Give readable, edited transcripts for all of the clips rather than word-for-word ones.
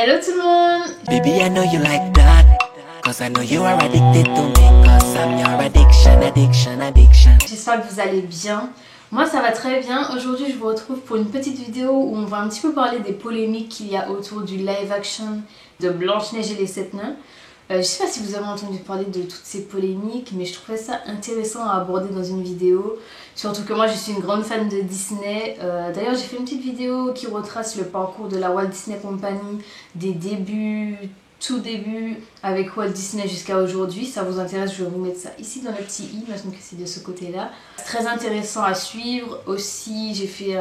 Hello tout le monde. Baby, I know you like that, cause I know you are addicted to me, cause I'm your addiction. J'espère que vous allez bien. Moi ça va très bien. Aujourd'hui je vous retrouve pour une petite vidéo où on va un petit peu parler des polémiques qu'il y a autour du live action de Blanche-Neige et les 7 nains. Je sais pas si vous avez entendu parler de toutes ces polémiques, mais je trouvais ça intéressant à aborder dans une vidéo. Surtout que moi je suis une grande fan de Disney. D'ailleurs j'ai fait une petite vidéo qui retrace le parcours de la Walt Disney Company, des débuts, tout début avec Walt Disney jusqu'à aujourd'hui. Ça vous intéresse, je vais vous mettre ça ici dans le petit i, parce que c'est de ce côté là. C'est très intéressant à suivre. Aussi j'ai fait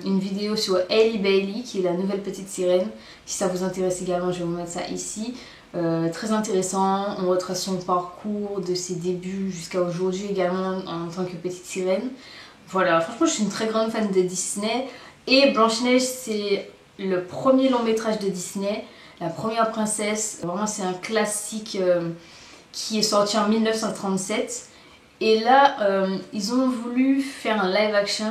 une vidéo sur Hailey Bailey qui est la nouvelle petite sirène. Si ça vous intéresse également, je vais vous mettre ça ici. Très intéressant, on retrace son parcours de ses débuts jusqu'à aujourd'hui également en tant que petite sirène. Voilà, franchement je suis une très grande fan de Disney et Blanche-Neige c'est le premier long métrage de Disney, la première princesse. Vraiment c'est un classique qui est sorti en 1937 et là ils ont voulu faire un live action.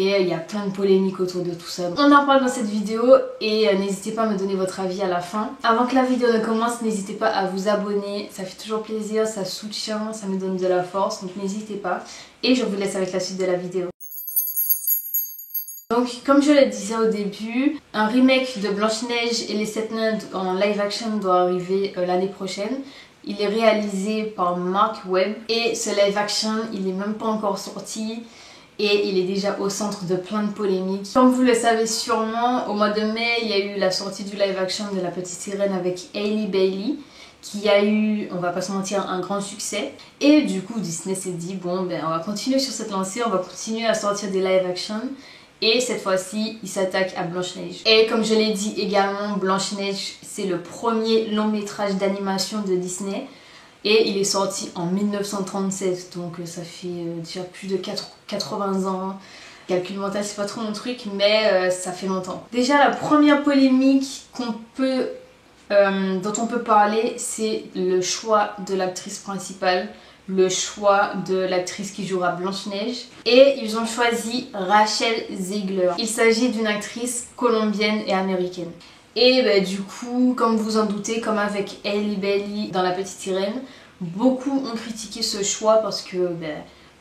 Et il y a plein de polémiques autour de tout ça. On en parle dans cette vidéo et n'hésitez pas à me donner votre avis à la fin. Avant que la vidéo ne commence, n'hésitez pas à vous abonner. Ça fait toujours plaisir, ça soutient, ça me donne de la force. Donc n'hésitez pas. Et je vous laisse avec la suite de la vidéo. Donc comme je le disais au début, un remake de Blanche-Neige et les 7 nains en live action doit arriver l'année prochaine. Il est réalisé par Mark Webb et ce live action, il n'est même pas encore sorti. Et il est déjà au centre de plein de polémiques. Comme vous le savez sûrement, au mois de mai, il y a eu la sortie du live action de La Petite Sirène avec Hailey Bailey, qui a eu, on va pas se mentir, un grand succès. Et du coup, Disney s'est dit, bon, ben on va continuer sur cette lancée, on va continuer à sortir des live action. Et cette fois-ci, il s'attaque à Blanche-Neige. Et comme je l'ai dit également, Blanche-Neige, c'est le premier long métrage d'animation de Disney. Et il est sorti en 1937, donc ça fait déjà plus de 80 ans. Calcul mental, c'est pas trop mon truc, mais ça fait longtemps. Déjà, la première polémique dont on peut parler, c'est le choix de l'actrice principale, le choix de l'actrice qui jouera Blanche-Neige. Et ils ont choisi Rachel Zegler. Il s'agit d'une actrice colombienne et américaine. Et bah, du coup, comme vous en doutez, comme avec Hailey Bailey dans La Petite Sirène, beaucoup ont critiqué ce choix parce que bah,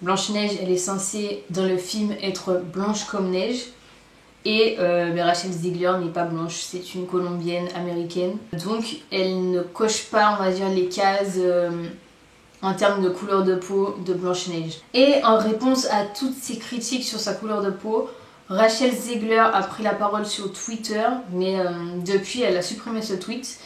Blanche-Neige, elle est censée dans le film être blanche comme neige. Et bah, Rachel Zegler n'est pas blanche, c'est une colombienne américaine. Donc elle ne coche pas, on va dire, les cases en termes de couleur de peau de Blanche-Neige. Et en réponse à toutes ces critiques sur sa couleur de peau, Rachel Zegler a pris la parole sur Twitter, mais depuis elle a supprimé ce tweet.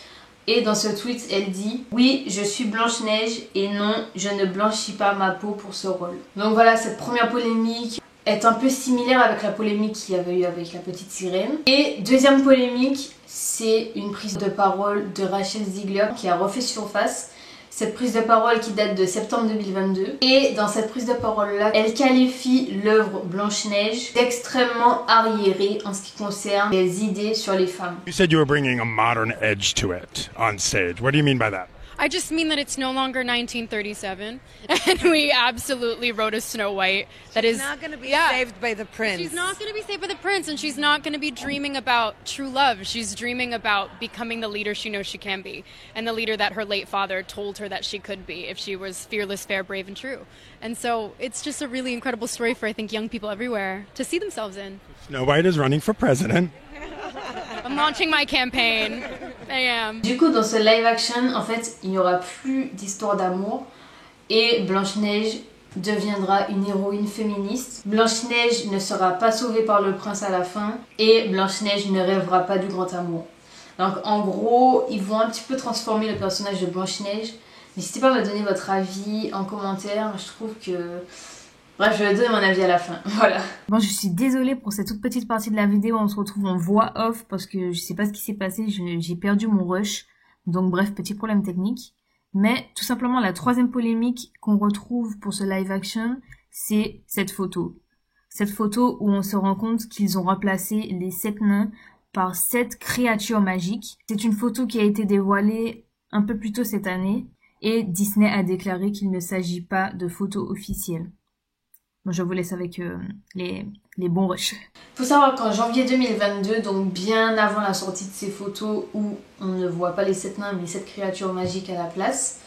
Et dans ce tweet elle dit « Oui, je suis Blanche-Neige et non, je ne blanchis pas ma peau pour ce rôle. » Donc voilà, cette première polémique est un peu similaire avec la polémique qu'il y avait eu avec La Petite Sirène. Et deuxième polémique, c'est une prise de parole de Rachel Zegler qui a refait surface. Cette prise de parole qui date de septembre 2022. Et dans cette prise de parole-là, elle qualifie l'œuvre Blanche-Neige d'extrêmement arriérée en ce qui concerne les idées sur les femmes. You said you were bringing a modern edge to it on stage. What do you mean by that? I just mean that it's no longer 1937, and we absolutely wrote a Snow White that is not going to be saved by the prince. She's not going to be saved by the prince, and she's not going to be dreaming about true love. She's dreaming about becoming the leader she knows she can be, and the leader that her late father told her that she could be if she was fearless, fair, brave, and true. And so it's just a really incredible story for, I think, young people everywhere to see themselves in. Snow White is running for president. I'm launching my campaign. I am. Du coup, dans ce live action, en fait, il n'y aura plus d'histoire d'amour et Blanche-Neige deviendra une héroïne féministe. Blanche-Neige ne sera pas sauvée par le prince à la fin et Blanche-Neige ne rêvera pas du grand amour. Donc en gros, ils vont un petit peu transformer le personnage de Blanche-Neige. N'hésitez pas à me donner votre avis en commentaire. Je trouve que... Bref, je vais donner mon avis à la fin, voilà. Bon, je suis désolée pour cette toute petite partie de la vidéo, on se retrouve en voix off parce que je sais pas ce qui s'est passé, j'ai perdu mon rush. Donc bref, petit problème technique. Mais tout simplement, la troisième polémique qu'on retrouve pour ce live action, c'est cette photo. Cette photo où on se rend compte qu'ils ont remplacé les 7 nains par 7 créatures magiques. C'est une photo qui a été dévoilée un peu plus tôt cette année et Disney a déclaré qu'il ne s'agit pas de photo officielle. Donc je vous laisse avec les bons rushs. Faut savoir qu'en janvier 2022, donc bien avant la sortie de ces photos où on ne voit pas les 7 nains mais les 7 créatures magiques à la place,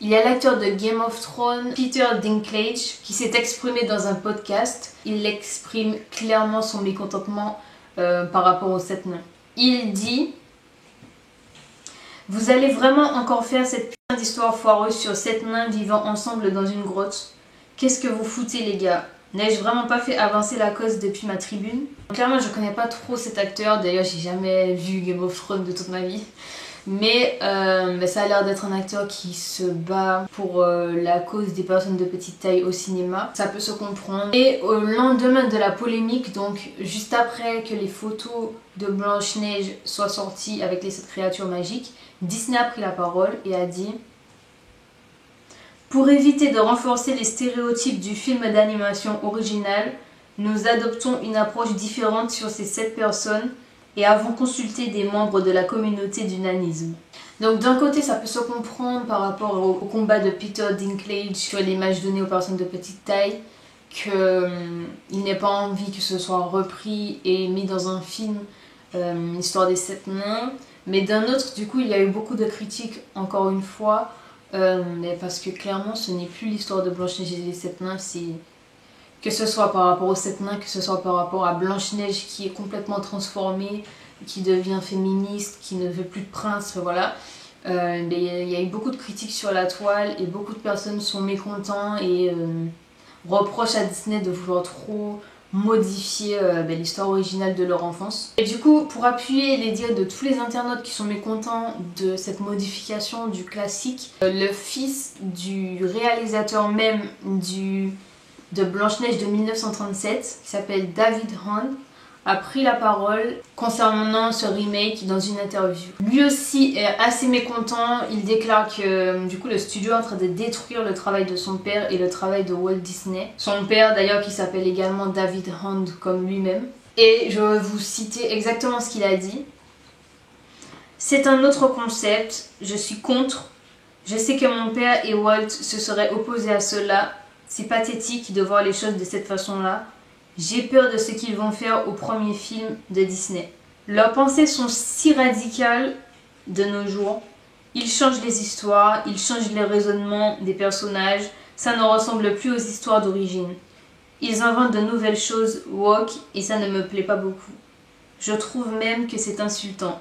il y a l'acteur de Game of Thrones, Peter Dinklage, qui s'est exprimé dans un podcast. Il exprime clairement son mécontentement par rapport aux 7 nains. Il dit: vous allez vraiment encore faire cette putain d'histoire foireuse sur 7 nains vivant ensemble dans une grotte? Qu'est-ce que vous foutez les gars? N'ai-je vraiment pas fait avancer la cause depuis ma tribune? Clairement je connais pas trop cet acteur, d'ailleurs j'ai jamais vu Game of Thrones de toute ma vie. Mais ça a l'air d'être un acteur qui se bat pour la cause des personnes de petite taille au cinéma. Ça peut se comprendre. Et au lendemain de la polémique, donc juste après que les photos de Blanche-Neige soient sorties avec les 7 créatures magiques, Disney a pris la parole et a dit: pour éviter de renforcer les stéréotypes du film d'animation original, nous adoptons une approche différente sur ces 7 personnes et avons consulté des membres de la communauté du nanisme. Donc d'un côté ça peut se comprendre par rapport au combat de Peter Dinklage sur l'image donnée aux personnes de petite taille, qu'il n'ait pas envie que ce soit repris et mis dans un film, l'histoire des 7 nains. Mais d'un autre, du coup, il y a eu beaucoup de critiques, encore une fois, mais parce que clairement ce n'est plus l'histoire de Blanche-Neige et les 7 nains, c'est... Que ce soit par rapport aux 7 nains, que ce soit par rapport à Blanche-Neige qui est complètement transformée, qui devient féministe, qui ne veut plus de prince, voilà. Il y a eu beaucoup de critiques sur la toile et beaucoup de personnes sont mécontents et reprochent à Disney de vouloir trop modifier l'histoire originale de leur enfance. Et du coup, pour appuyer les dires de tous les internautes qui sont mécontents de cette modification du classique, le fils du réalisateur même de Blanche-Neige de 1937, qui s'appelle David Hahn, a pris la parole concernant ce remake dans une interview. Lui aussi est assez mécontent, il déclare que du coup le studio est en train de détruire le travail de son père et le travail de Walt Disney. Son père d'ailleurs qui s'appelle également David Hahn comme lui-même. Et je vais vous citer exactement ce qu'il a dit. C'est un autre concept, je suis contre. Je sais que mon père et Walt se seraient opposés à cela. C'est pathétique de voir les choses de cette façon-là. J'ai peur de ce qu'ils vont faire au premier film de Disney. Leurs pensées sont si radicales de nos jours. Ils changent les histoires, ils changent les raisonnements des personnages. Ça ne ressemble plus aux histoires d'origine. Ils inventent de nouvelles choses woke et ça ne me plaît pas beaucoup. Je trouve même que c'est insultant.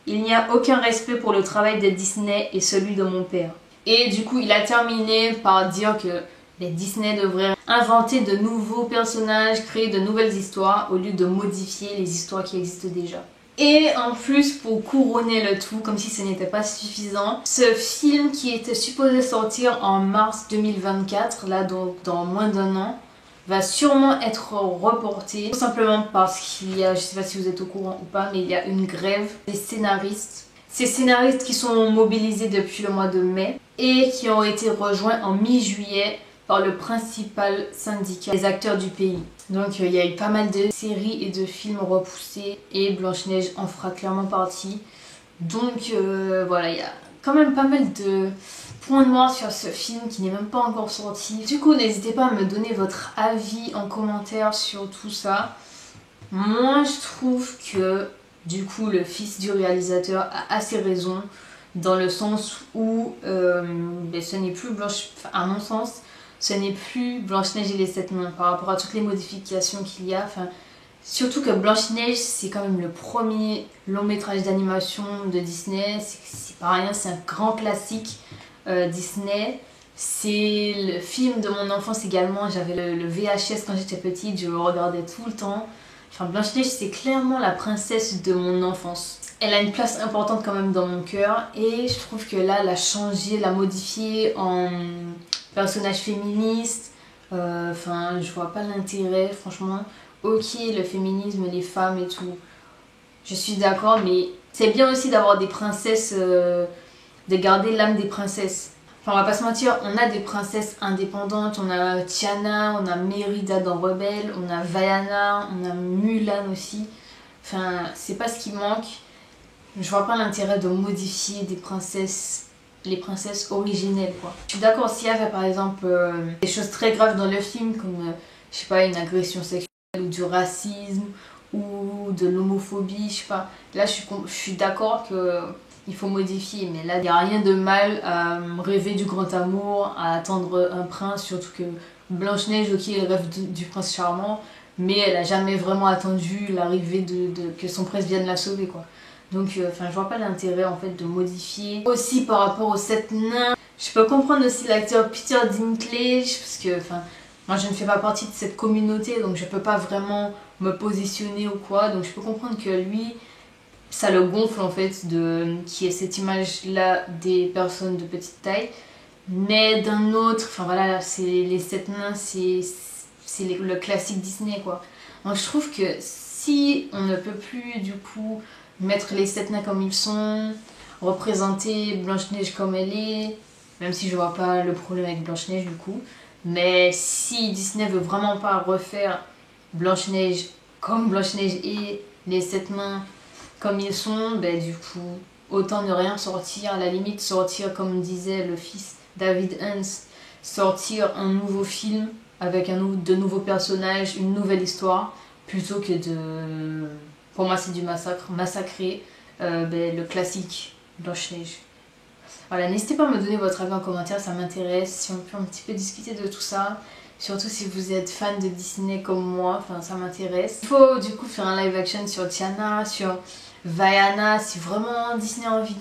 Il n'y a aucun respect pour le travail de Disney et celui de mon père. Et du coup, il a terminé par dire que Disney devrait inventer de nouveaux personnages, créer de nouvelles histoires au lieu de modifier les histoires qui existent déjà. Et en plus, pour couronner le tout, comme si ce n'était pas suffisant, ce film qui était supposé sortir en mars 2024, là donc dans moins d'1 an, va sûrement être reporté, tout simplement parce qu'il y a, je sais pas si vous êtes au courant ou pas, mais il y a une grève des scénaristes. Ces scénaristes qui sont mobilisés depuis le mois de mai et qui ont été rejoints en mi-juillet par le principal syndicat des acteurs du pays. Donc il y a eu pas mal de séries et de films repoussés et Blanche-Neige en fera clairement partie. Donc voilà, il y a quand même pas mal de points noirs sur ce film qui n'est même pas encore sorti. Du coup, n'hésitez pas à me donner votre avis en commentaire sur tout ça. Moi, je trouve que du coup, le fils du réalisateur a assez raison dans le sens où ce n'est plus à mon sens, ce n'est plus Blanche-Neige et les 7 nains par rapport à toutes les modifications qu'il y a. Surtout que Blanche-Neige, c'est quand même le premier long métrage d'animation de Disney. C'est pas rien, c'est un grand classique Disney. C'est le film de mon enfance également. J'avais le VHS quand j'étais petite, je le regardais tout le temps. Blanche-Neige, c'est clairement la princesse de mon enfance. Elle a une place importante quand même dans mon cœur et je trouve que là, elle a changé, l'a modifié en personnage féministe. Je vois pas l'intérêt, franchement. Ok, le féminisme, les femmes et tout, je suis d'accord, mais c'est bien aussi d'avoir des princesses, de garder l'âme des princesses. On va pas se mentir, on a des princesses indépendantes, on a Tiana, on a Mérida dans Rebelle, on a Vaiana, on a Mulan aussi. C'est pas ce qui manque. Je vois pas l'intérêt de modifier des princesses, les princesses originelles quoi. Je suis d'accord s'il y avait par exemple des choses très graves dans le film comme je sais pas, une agression sexuelle ou du racisme ou de l'homophobie, je sais pas. Là, je suis d'accord que il faut modifier, mais là, il n'y a rien de mal à rêver du grand amour, à attendre un prince, surtout que Blanche-Neige, ok, elle rêve du prince charmant, mais elle a jamais vraiment attendu l'arrivée que son prince vienne la sauver, quoi. Donc, je vois pas l'intérêt, en fait, de modifier. Aussi, par rapport aux 7 nains, je peux comprendre aussi l'acteur Peter Dinklage, parce que, moi, je ne fais pas partie de cette communauté, donc je peux pas vraiment me positionner ou quoi, donc je peux comprendre que lui, ça le gonfle en fait qu'il y ait cette image là des personnes de petite taille, mais d'un autre, voilà, c'est les 7 nains, c'est le classique Disney, quoi. Donc je trouve que si on ne peut plus du coup mettre les 7 nains comme ils sont, représenter Blanche-Neige comme elle est, même si je vois pas le problème avec Blanche-Neige du coup, mais si Disney veut vraiment pas refaire Blanche-Neige comme Blanche-Neige et les 7 nains comme ils sont, ben du coup, autant ne rien sortir, à la limite sortir, comme disait le fils David Hans, sortir un nouveau film avec de nouveaux personnages, une nouvelle histoire, plutôt que de... Pour moi c'est du massacre, massacrer le classique Blanche-Neige. Voilà, n'hésitez pas à me donner votre avis en commentaire, ça m'intéresse, si on peut un petit peu discuter de tout ça. Surtout si vous êtes fan de Disney comme moi, ça m'intéresse. Il faut du coup faire un live action sur Tiana, sur Vaiana, si vraiment Disney a envie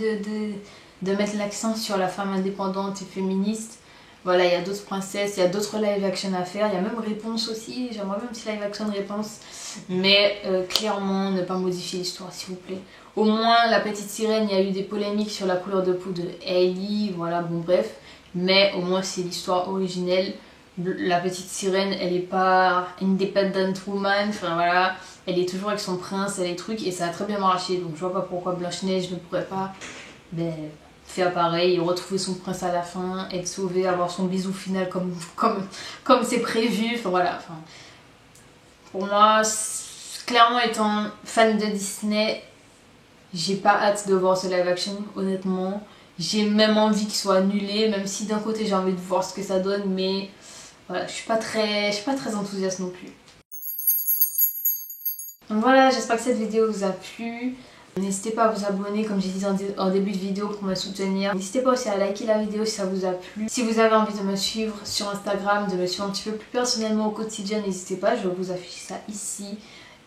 de mettre l'accent sur la femme indépendante et féministe. Voilà, il y a d'autres princesses, il y a d'autres live action à faire, il y a même Réponse aussi, j'aimerais même un petit live action de Réponse. Mais clairement, ne pas modifier l'histoire s'il vous plaît. Au moins, la petite sirène, il y a eu des polémiques sur la couleur de peau de Hailey, voilà, bon bref. Mais au moins c'est l'histoire originelle. La petite sirène, elle est pas independent woman, voilà, elle est toujours avec son prince, elle est truc, et ça a très bien marché, donc je vois pas pourquoi Blanche-Neige ne pourrait pas faire pareil, retrouver son prince à la fin, être sauvée, avoir son bisou final comme c'est prévu, voilà, pour moi, clairement étant fan de Disney, j'ai pas hâte de voir ce live action, honnêtement. J'ai même envie qu'il soit annulé, même si d'un côté j'ai envie de voir ce que ça donne, mais voilà, je suis pas très enthousiaste non plus. Donc voilà, j'espère que cette vidéo vous a plu. N'hésitez pas à vous abonner comme j'ai dit en début de vidéo pour me soutenir. N'hésitez pas aussi à liker la vidéo si ça vous a plu. Si vous avez envie de me suivre sur Instagram, de me suivre un petit peu plus personnellement au quotidien, n'hésitez pas, je vais vous afficher ça ici.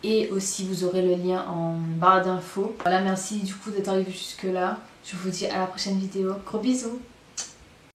Et aussi vous aurez le lien en barre d'infos. Voilà, merci du coup d'être arrivé jusque là. Je vous dis à la prochaine vidéo. Gros bisous!